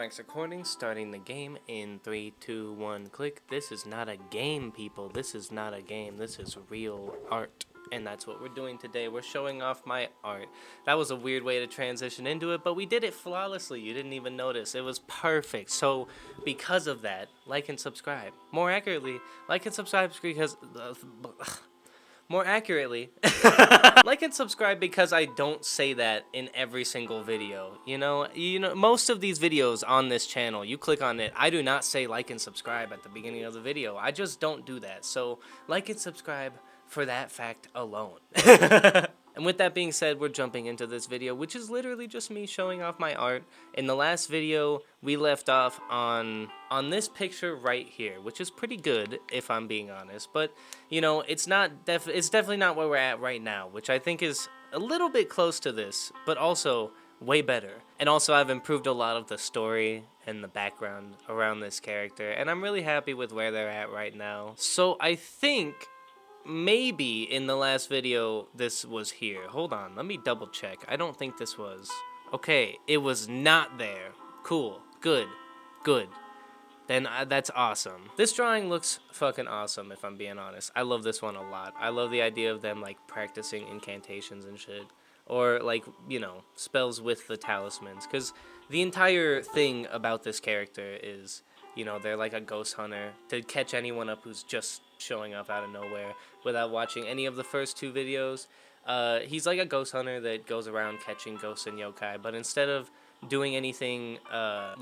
Max recording, starting the game in 3, 2, 1, click. This is not a game, people. This is not a game. This is real art. And that's what we're doing today. We're showing off my art. That was a weird way to transition into it, but we did it flawlessly. You didn't even notice. It was perfect. So because of that, like and subscribe. More accurately, like and subscribe because... More accurately, like and subscribe because I don't say that in every single video. You know, most of these videos on this channel, you click on it, I do not say like and subscribe at the beginning of the video. I just don't do that. So like and subscribe for that fact alone. And with that being said, we're jumping into this video, which is literally just me showing off my art. In the last video, we left off on this picture right here, which is pretty good, if I'm being honest. But, you know, it's definitely not where we're at right now, which I think is a little bit close to this, but also way better. And also, I've improved a lot of the story and the background around this character, and I'm really happy with where they're at right now. So I think... maybe in the last video this was here. Hold on, let me double check. I don't think this was. Okay, it was not there. Cool, good. Then that's awesome. This drawing looks fucking awesome, if I'm being honest. I love this one a lot. I love the idea of them, like, practicing incantations and shit. Or, like, you know, spells with the talismans. Because the entire thing about this character is... you know, they're like a ghost hunter to catch anyone up who's just showing up out of nowhere without watching any of the first two videos. He's like a ghost hunter that goes around catching ghosts and yokai, but instead of doing anything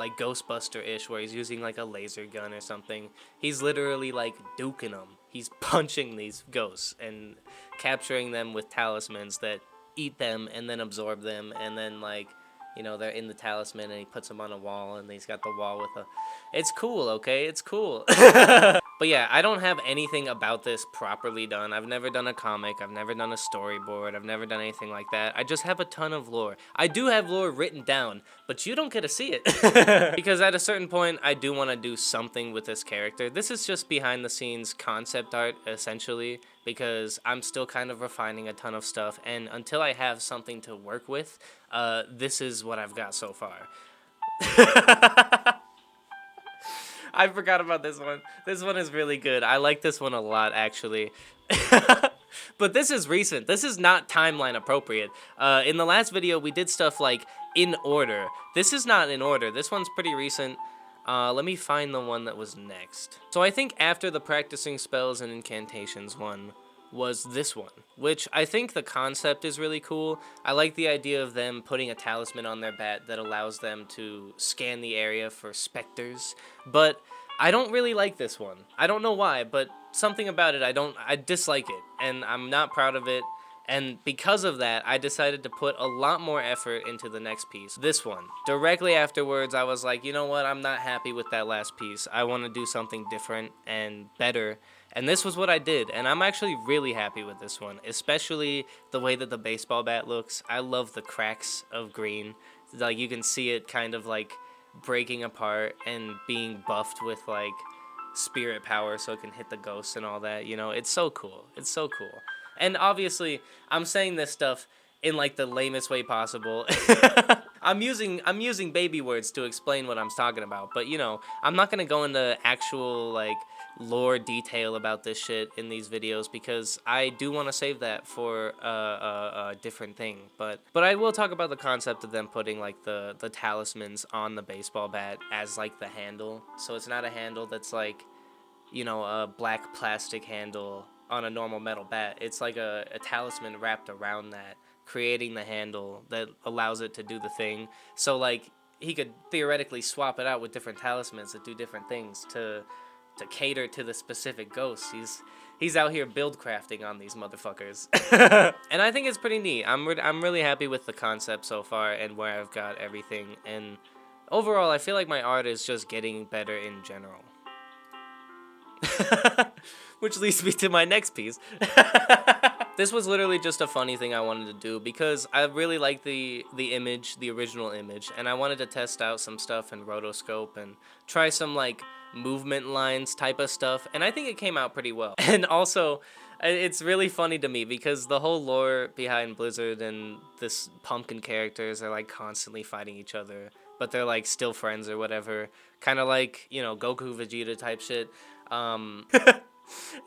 like Ghostbuster-ish where he's using like a laser gun or something, he's literally like duking them. He's punching these ghosts and capturing them with talismans that eat them and then absorb them, and then like... you know, they're in the talisman, and he puts them on a wall, and he's got the wall with a... It's cool, okay? It's cool. But yeah, I don't have anything about this properly done. I've never done a comic. I've never done a storyboard. I've never done anything like that. I just have a ton of lore. I do have lore written down, but you don't get to see it. Because at a certain point, I do want to do something with this character. This is just behind-the-scenes concept art, essentially, because I'm still kind of refining a ton of stuff, and until I have something to work with, this is what I've got so far. I forgot about this one. This one is really good. I like this one a lot, actually. But this is recent. This is not timeline appropriate. In the last video, we did stuff like in order. This is not in order. This one's pretty recent. Let me find the one that was next. So I think after the practicing spells and incantations one was this one, which I think the concept is really cool. I like the idea of them putting a talisman on their bat that allows them to scan the area for specters, but I don't really like this one. I don't know why, but something about it, I dislike it, and I'm not proud of it. And because of that, I decided to put a lot more effort into the next piece. This one. Directly afterwards, I was like, you know what? I'm not happy with that last piece. I want to do something different and better. And this was what I did. And I'm actually really happy with this one. Especially the way that the baseball bat looks. I love the cracks of green. Like, you can see it kind of, like, breaking apart and being buffed with, like, spirit power so it can hit the ghosts and all that. You know, it's so cool. It's so cool. And obviously, I'm saying this stuff in like the lamest way possible. I'm using baby words to explain what I'm talking about, but you know, I'm not gonna go into actual like lore detail about this shit in these videos because I do want to save that for a different thing. But I will talk about the concept of them putting like the talismans on the baseball bat as like the handle. So it's not a handle that's like, you know, a black plastic handle on a normal metal bat. It's like a talisman wrapped around that, creating the handle that allows it to do the thing. So like he could theoretically swap it out with different talismans that do different things to cater to the specific ghosts. He's out here build crafting on these motherfuckers. And I think it's pretty neat. I'm really happy with the concept so far and where I've got everything, and overall I feel like my art is just getting better in general. Which leads me to my next piece. This was literally just a funny thing I wanted to do because I really like the image, the original image, and I wanted to test out some stuff in rotoscope and try some like movement lines type of stuff, and I think it came out pretty well. And also, it's really funny to me because the whole lore behind Blizzard and this pumpkin characters are like constantly fighting each other. but they're like still friends or whatever. Kind of like, you know, Goku Vegeta type shit.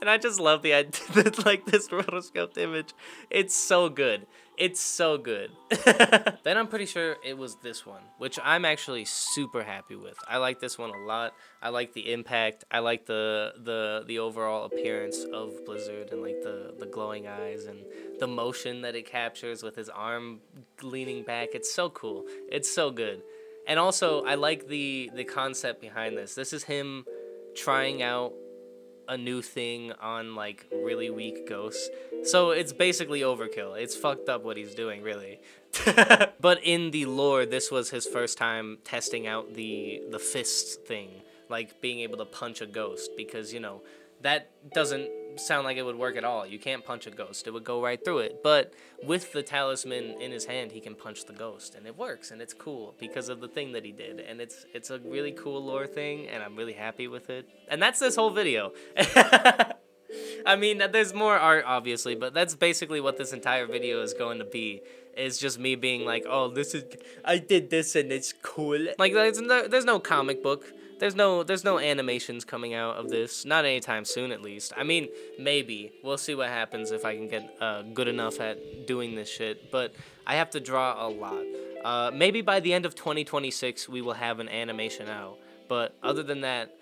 And I just love the idea that, like, this rotoscoped image. It's so good. It's so good. Then I'm pretty sure it was this one, which I'm actually super happy with. I like this one a lot. I like the impact. I like the overall appearance of Blizzard and like the glowing eyes and the motion that it captures with his arm leaning back. It's so cool. It's so good. And also, I like the concept behind this. This is him trying out a new thing on like really weak ghosts. So it's basically overkill. It's fucked up what he's doing, really. But in the lore, this was his first time testing out the fist thing, like being able to punch a ghost, because, you know, that doesn't sound like it would work at all. You can't punch a ghost. It would go right through it. But with the talisman in his hand, he can punch the ghost, and it works, and it's cool because of the thing that he did. And it's a really cool lore thing, and I'm really happy with it. And that's this whole video. I mean, there's more art, obviously, but that's basically what this entire video is going to be. Is just me being like, oh, I did this and it's cool. Like, there's no comic book. There's no animations coming out of this. Not anytime soon, at least. I mean, maybe. We'll see what happens if I can get good enough at doing this shit. But I have to draw a lot. Maybe by the end of 2026, we will have an animation out. But other than that,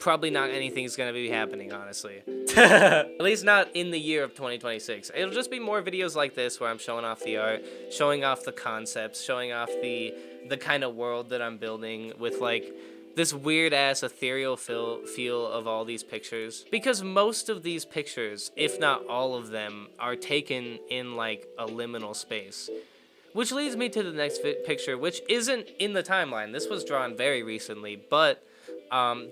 probably not anything's gonna be happening, honestly. At least not in the year of 2026. It'll just be more videos like this where I'm showing off the art, showing off the concepts, showing off the kind of world that I'm building with, like, this weird-ass ethereal feel of all these pictures. Because most of these pictures, if not all of them, are taken in, like, a liminal space. Which leads me to the next picture, which isn't in the timeline. This was drawn very recently, but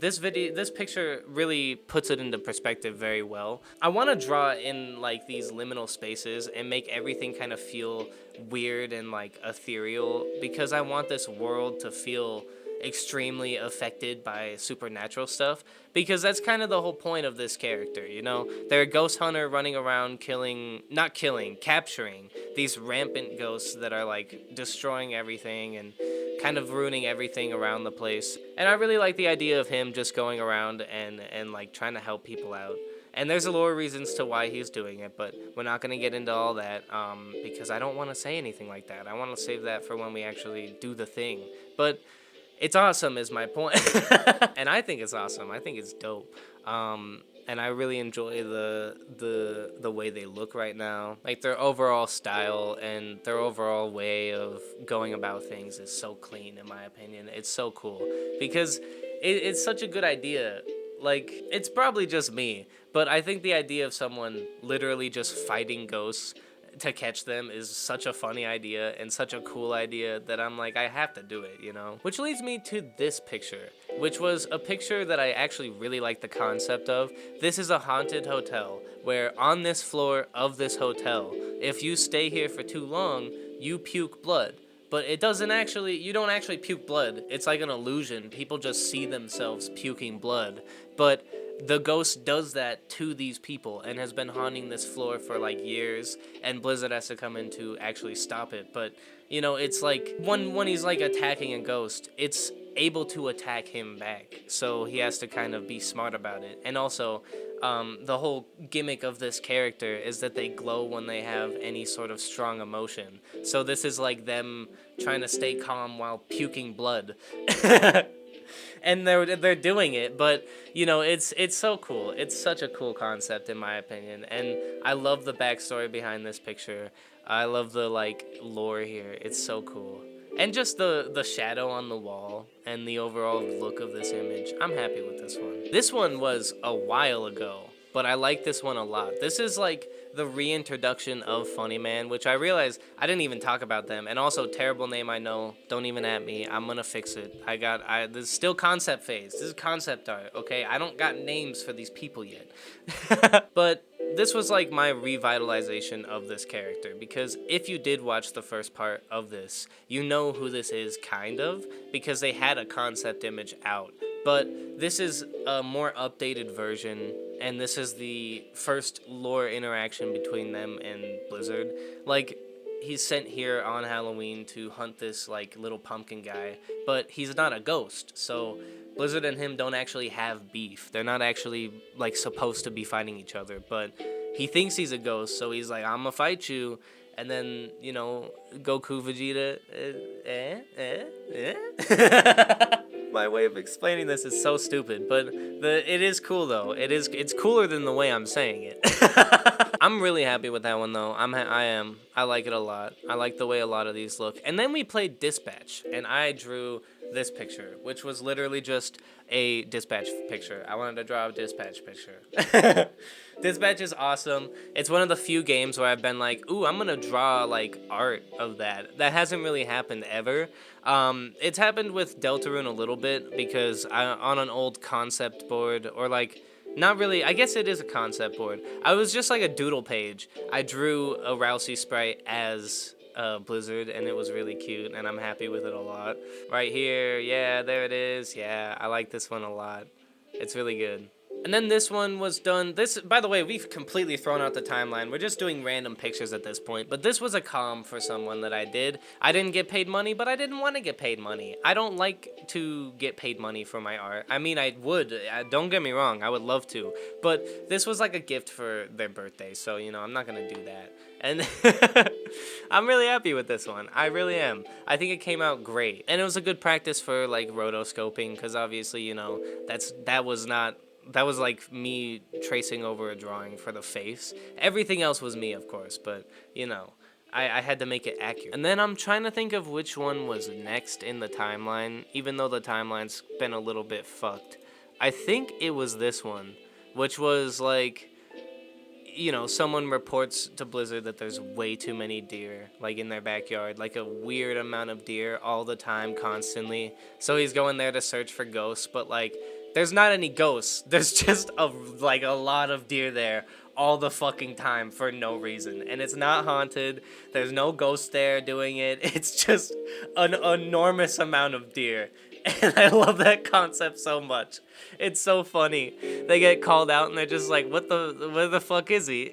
this picture really puts it into perspective very well. I want to draw in like these liminal spaces and make everything kind of feel weird and like ethereal, because I want this world to feel extremely affected by supernatural stuff, because that's kind of the whole point of this character, you know? They're a ghost hunter running around capturing these rampant ghosts that are like destroying everything and kind of ruining everything around the place. And I really like the idea of him just going around and like trying to help people out. And there's a lore reasons to why he's doing it, but we're not going to get into all that because I don't want to say anything like that. I want to save that for when we actually do the thing. But it's awesome is my point. And I think it's awesome. I think it's dope. And I really enjoy the way they look right now. Like, their overall style and their overall way of going about things is so clean, in my opinion. It's so cool because it's such a good idea. Like, it's probably just me, but I think the idea of someone literally just fighting ghosts to catch them is such a funny idea and such a cool idea that I'm like, I have to do it, you know? Which leads me to this picture, which was a picture that I actually really like the concept of. This is a haunted hotel, where on this floor of this hotel, if you stay here for too long, you puke blood. But you don't actually puke blood. It's like an illusion. People just see themselves puking blood. But the ghost does that to these people and has been haunting this floor for like years, and Blizzard has to come in to actually stop it. But, you know, it's like when he's like attacking a ghost, it's able to attack him back. So he has to kind of be smart about it. And also, the whole gimmick of this character is that they glow when they have any sort of strong emotion. So this is like them trying to stay calm while puking blood. And they're doing it, but, you know, it's so cool. It's such a cool concept, in my opinion, and I love the backstory behind this picture. I love the, like, lore here. It's so cool. And just the shadow on the wall and the overall look of this image. I'm happy with this one. This one was a while ago, but I like this one a lot. This is like the reintroduction of Funny Man, which I realized I didn't even talk about them. And also, terrible name, I know. Don't even at me. I'm gonna fix it. This is still concept phase. This is concept art, okay? I don't got names for these people yet. But this was like my revitalization of this character, because if you did watch the first part of this, you know who this is, kind of, because they had a concept image out. But this is a more updated version, and this is the first lore interaction between them and Blizzard. Like, he's sent here on Halloween to hunt this like little pumpkin guy, but he's not a ghost. So Blizzard and him don't actually have beef. They're not actually like supposed to be fighting each other, but he thinks he's a ghost, so he's like, I'm gonna fight you. And then, you know, Goku, Vegeta, My way of explaining this is so stupid, but it is cool though. It's cooler than the way I'm saying it. I'm really happy with that one though. I am. I like it a lot. I like the way a lot of these look. And then we played Dispatch, and I drew this picture, which was literally just a Dispatch picture. I wanted to draw a Dispatch picture. Dispatch is awesome. It's one of the few games where I've been like, ooh, I'm gonna draw like art of that. That hasn't really happened ever. It's happened with Deltarune a little bit because on an old concept board, or like, not really, I guess it is a concept board. I was just like a doodle page. I drew a Rousey sprite as Blizzard, and it was really cute, and I'm happy with it a lot. Right here, yeah, there it is. Yeah, I like this one a lot. It's really good. And then this one was done. This, by the way, we've completely thrown out the timeline. We're just doing random pictures at this point. But this was a comm for someone that I did. I didn't get paid money, but I didn't want to get paid money. I don't like to get paid money for my art. I mean, I would. Don't get me wrong. I would love to. But this was like a gift for their birthday. So, you know, I'm not going to do that. And I'm really happy with this one. I really am. I think it came out great. And it was a good practice for, like, rotoscoping. Because obviously, you know, that was like me tracing over a drawing for the face. Everything else was me, of course, but, you know, I had to make it accurate. And then I'm trying to think of which one was next in the timeline, even though the timeline's been a little bit fucked. I think it was this one, which was, like, you know, someone reports to Blizzard that there's way too many deer, like, in their backyard, like a weird amount of deer all the time, constantly. So he's going there to search for ghosts, but, like, there's not any ghosts. There's just a lot of deer there all the fucking time for no reason. And it's not haunted. There's no ghost there doing it. It's just an enormous amount of deer. And I love that concept so much. It's so funny. They get called out and they're just like, where the fuck is he?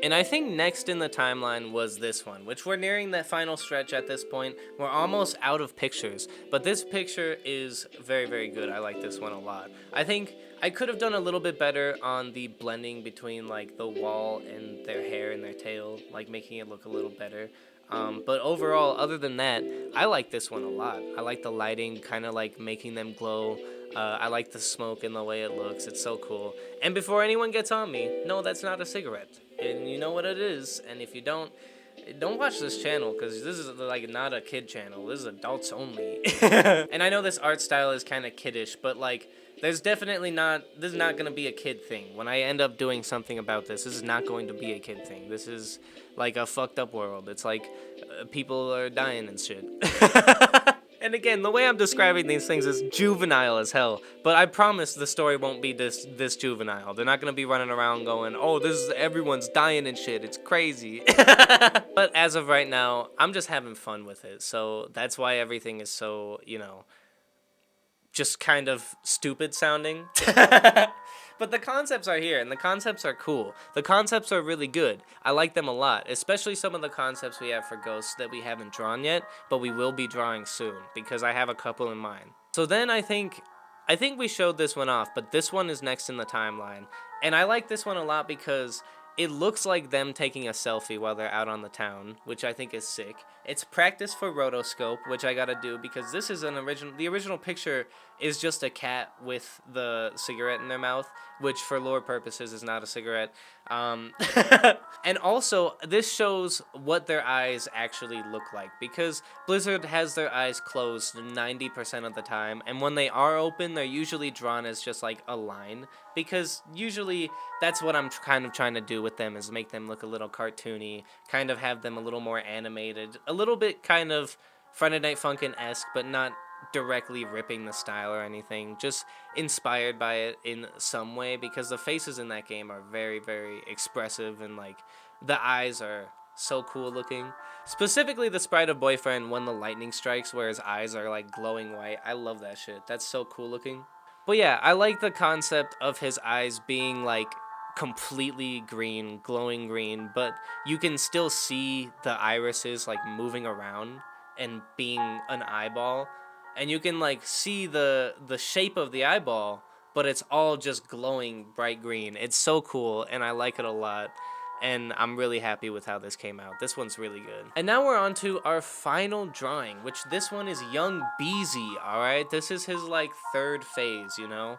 And I think next in the timeline was this one, which we're nearing the final stretch at this point. We're almost out of pictures, but this picture is very, very good. I like this one a lot. I think I could have done a little bit better on the blending between like the wall and their hair and their tail, like making it look a little better. But overall, other than that, I like this one a lot. I like the lighting, kind of like making them glow. I like the smoke and the way it looks. It's so cool. And before anyone gets on me, no, that's not a cigarette. And you know what it is. And if you don't watch this channel, because this is like not a kid channel. This is adults only. And I know this art style is kind of kiddish, but like, this is not going to be a kid thing. When I end up doing something about this is not going to be a kid thing. This is like a fucked up world. It's like people are dying and shit. And again, the way I'm describing these things is juvenile as hell. But I promise the story won't be this juvenile. They're not going to be running around going, oh, everyone's dying and shit. It's crazy. But as of right now, I'm just having fun with it. So that's why everything is so, you know, just kind of stupid sounding. But the concepts are here, and the concepts are cool. The concepts are really good. I like them a lot, especially some of the concepts we have for ghosts that we haven't drawn yet, but we will be drawing soon, because I have a couple in mind. So then I think we showed this one off, but this one is next in the timeline. And I like this one a lot because it looks like them taking a selfie while they're out on the town, which I think is sick. It's practice for rotoscope, which I gotta do because this is the original picture is just a cat with the cigarette in their mouth, which for lore purposes is not a cigarette. And also, this shows what their eyes actually look like, because Blizzard has their eyes closed 90% of the time, and when they are open, they're usually drawn as just like a line, because usually that's what I'm kind of trying to do with them, is make them look a little cartoony, kind of have them a little more animated, a little bit kind of Friday Night Funkin'-esque, but not directly ripping the style or anything, just inspired by it in some way, because the faces in that game are very, very expressive, and like the eyes are so cool looking. Specifically the sprite of Boyfriend when the lightning strikes, where his eyes are like glowing white. I love that shit. That's so cool looking. But yeah, I like the concept of his eyes being like completely green, glowing green, but you can still see the irises like moving around and being an eyeball, and you can like see the shape of the eyeball, but it's all just glowing bright green. It's so cool, and I like it a lot. And I'm really happy with how this came out. This one's really good. And now we're on to our final drawing, which this one is young Beezy, alright? This is his, like, third phase, you know?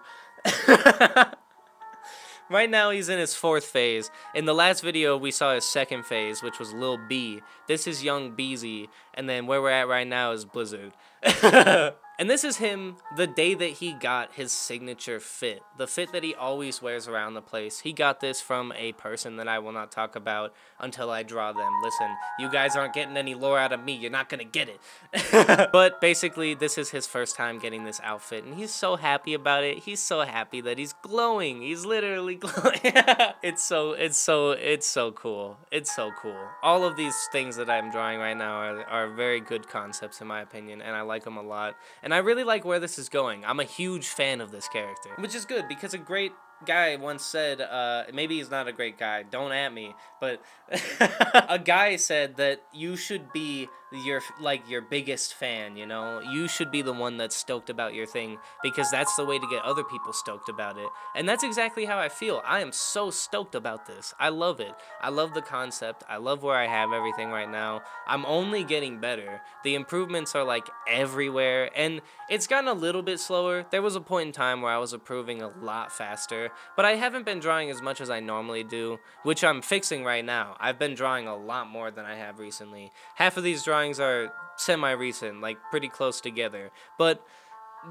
Right now, he's in his fourth phase. In the last video, we saw his second phase, which was Lil B. This is young Beezy, and then where we're at right now is Blizzard. And this is him the day that he got his signature fit. The fit that he always wears around the place. He got this from a person that I will not talk about until I draw them. Listen, you guys aren't getting any lore out of me. You're not gonna get it. But basically, this is his first time getting this outfit, and he's so happy about it. He's so happy that he's glowing. He's literally glowing. It's so cool. It's so cool. All of these things that I'm drawing right now are very good concepts in my opinion, and I like them a lot. And I really like where this is going. I'm a huge fan of this character, which is good because a great guy once said, maybe he's not a great guy, don't at me, but a guy said that you should be your biggest fan, you know? You should be the one that's stoked about your thing because that's the way to get other people stoked about it. And that's exactly how I feel. I am so stoked about this. I love it. I love the concept. I love where I have everything right now. I'm only getting better. The improvements are like everywhere, and it's gotten a little bit slower. There was a point in time where I was improving a lot faster, but I haven't been drawing as much as I normally do, which I'm fixing right now. I've been drawing a lot more than I have recently. Half of these drawings are semi-recent, like pretty close together, but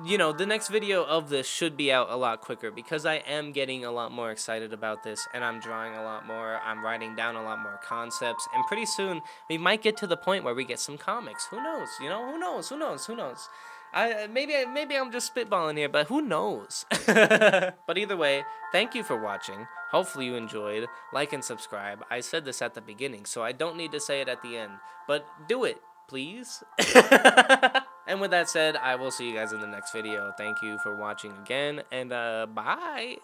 you know, the next video of this should be out a lot quicker because I am getting a lot more excited about this, and I'm drawing a lot more, I'm writing down a lot more concepts, and pretty soon we might get to the point where we get some comics. Who knows? You know, who knows? Maybe I'm just spitballing here, but who knows? But either way, thank you for watching. Hopefully you enjoyed. Like and subscribe. I said this at the beginning, so I don't need to say it at the end, but do it, please. And with that said, I will see you guys in the next video. Thank you for watching again, and bye.